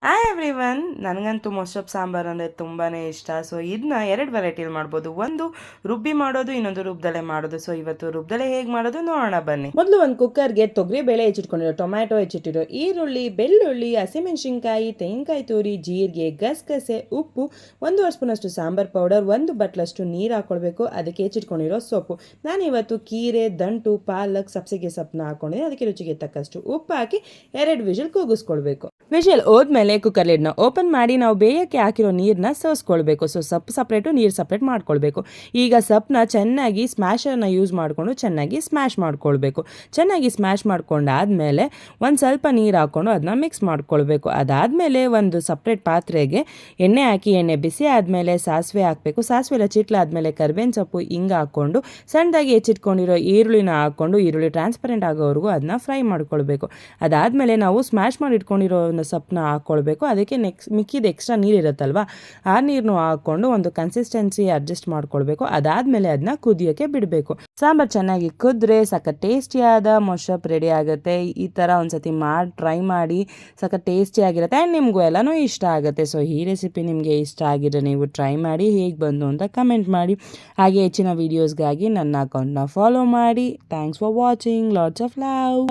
Hi everyone, ನನಗಂತೂ ಮೊಸಪ್ ಸಾಂಬಾರು ಅಂದರೆ ತುಂಬಾ ಇಷ್ಟ. ಸೊ ಇದನ್ನ ಎರಡು ವೆರೈಟಿಲಿ ಮಾಡ್ಬೋದು. ಒಂದು ರುಬ್ಬಿ ಮಾಡೋದು, ಇನ್ನೊಂದು ರುಬ್ದಲೆ ಮಾಡೋದು. ಸೊ ಇವತ್ತು ರುಬ್ದಲೆ ಹೇಗೆ ಮಾಡೋದು ನೋಡೋಣ ಬನ್ನಿ. ಮೊದಲು ಒಂದು ಕುಕ್ಕರ್ಗೆ ತೊಗರಿ ಬೇಳೆ ಹೆಚ್ಚಿಟ್ಕೊಂಡಿರೋ, ಟೊಮ್ಯಾಟೊ ಹೆಚ್ಚಿಟ್ಟಿರೋ, ಈರುಳ್ಳಿ, ಬೆಳ್ಳುಳ್ಳಿ, ಹಸಿಮೆಣಸಿನ್ಕಾಯಿ, ತೆಂಗಿನಕಾಯಿ ತುರಿ, ಜೀರಿಗೆ, ಗಸಗಸೆ, ಉಪ್ಪು, 1 ಸ್ಪೂನಷ್ಟು ಸಾಂಬಾರ್ ಪೌಡರ್, 1 ಬಟ್ಲಷ್ಟು ನೀರು ಹಾಕ್ಕೊಳ್ಬೇಕು. ಅದಕ್ಕೆ ಹೆಚ್ಚಿಟ್ಕೊಂಡಿರೋ ಸೊಪ್ಪು. ನಾನಿವತ್ತು ಕೀರೆ, ದಂಟು, ಪಾಲಕ್, ಸಬ್ಸಿಗೆ ಸೊಪ್ಪನ್ನ ಹಾಕ್ಕೊಂಡಿದ್ದೆ. ಅದಕ್ಕೆ ರುಚಿಗೆ ತಕ್ಕಷ್ಟು ಉಪ್ಪು ಹಾಕಿ 2 ವಿಷಲ್ ಕೂಗಿಸ್ಕೊಳ್ಬೇಕು. ವಿಷಲ್ ಹೋದ್ಮೇಲೆ ಕುಕ್ಕರ್ ಲಿಡ್ನ ಓಪನ್ ಮಾಡಿ ನಾವು ಬೇಯಕ್ಕೆ ಹಾಕಿರೋ ನೀರನ್ನ ಸೋಸ್ಕೊಳ್ಬೇಕು. ಸೊ ಸೊಪ್ಪು ಸಪ್ರೇಟು, ನೀರು ಸಪ್ರೇಟ್ ಮಾಡ್ಕೊಳ್ಬೇಕು. ಈಗ ಸೊಪ್ಪನ್ನ ಚೆನ್ನಾಗಿ ಸ್ಮ್ಯಾಶರ್ನ ಯೂಸ್ ಮಾಡಿಕೊಂಡು ಚೆನ್ನಾಗಿ ಸ್ಮ್ಯಾಶ್ ಮಾಡ್ಕೊಳ್ಬೇಕು. ಚೆನ್ನಾಗಿ ಸ್ಮ್ಯಾಶ್ ಮಾಡ್ಕೊಂಡಾದ್ಮೇಲೆ ಒಂದು ಸ್ವಲ್ಪ ನೀರು ಹಾಕ್ಕೊಂಡು ಅದನ್ನ ಮಿಕ್ಸ್ ಮಾಡ್ಕೊಳ್ಬೇಕು. ಅದಾದಮೇಲೆ ಒಂದು ಸಪ್ರೇಟ್ ಪಾತ್ರೆಗೆ ಎಣ್ಣೆ ಹಾಕಿ, ಎಣ್ಣೆ ಬಿಸಿ ಆದಮೇಲೆ ಸಾಸಿವೆ ಹಾಕಬೇಕು. ಸಾಸಿವೆ ಎಲ್ಲ ಚಿಟ್ಲಾದ್ಮೇಲೆ ಕರ್ಬೇವಿನ ಸೊಪ್ಪು ಹಿಂಗೆ ಹಾಕ್ಕೊಂಡು ಸಣ್ಣದಾಗಿ ಹೆಚ್ಚಿಟ್ಕೊಂಡಿರೋ ಈರುಳ್ಳಿನ ಹಾಕ್ಕೊಂಡು ಈರುಳ್ಳಿ ಟ್ರಾನ್ಸ್ಪರೆಂಟ್ ಆಗೋವರೆಗೂ ಅದನ್ನ ಫ್ರೈ ಮಾಡ್ಕೊಳ್ಬೇಕು. ಅದಾದಮೇಲೆ ನಾವು ಸ್ಮ್ಯಾಶ್ ಮಾಡಿ ಇಟ್ಕೊಂಡಿರೋ ಸೊಪ್ಪನ್ನ ಹಾಕ್ಕೊಳ್ಬೇಕು. ಅದಕ್ಕೆ ಮಿಕ್ಕಿದ ಎಕ್ಸ್ಟ್ರಾ ನೀರು ಇರುತ್ತಲ್ವ, ಆ ನೀರನ್ನು ಹಾಕ್ಕೊಂಡು ಒಂದು ಕನ್ಸಿಸ್ಟೆನ್ಸಿ ಅಡ್ಜಸ್ಟ್ ಮಾಡ್ಕೊಳ್ಬೇಕು. ಅದಾದಮೇಲೆ ಅದನ್ನ ಕುದಿಯೋಕ್ಕೆ ಬಿಡಬೇಕು. ಸಾಂಬಾರು ಚೆನ್ನಾಗಿ ಕುದ್ರೆ ಸಖತ್ ಟೇಸ್ಟಿಯಾದ ಮೊಸಪ್ ರೆಡಿ ಆಗುತ್ತೆ. ಈ ಥರ ಒಂದ್ಸತಿ ಟ್ರೈ ಮಾಡಿ, ಸಖತ್ ಟೇಸ್ಟಿಯಾಗಿರುತ್ತೆ ಆ್ಯಂಡ್ ನಿಮಗೂ ಎಲ್ಲನೂ ಇಷ್ಟ ಆಗುತ್ತೆ. ಸೊ ಈ ರೆಸಿಪಿ ನಿಮಗೆ ಇಷ್ಟ ಆಗಿದ್ರೆ ನೀವು ಟ್ರೈ ಮಾಡಿ, ಹೇಗೆ ಬಂದು ಅಂತ ಕಮೆಂಟ್ ಮಾಡಿ. ಹಾಗೆ ಹೆಚ್ಚಿನ ವೀಡಿಯೋಸ್ಗಾಗಿ ನನ್ನ ಅಕೌಂಟ್ನ ಫಾಲೋ ಮಾಡಿ. Thanks for watching. Lots of love.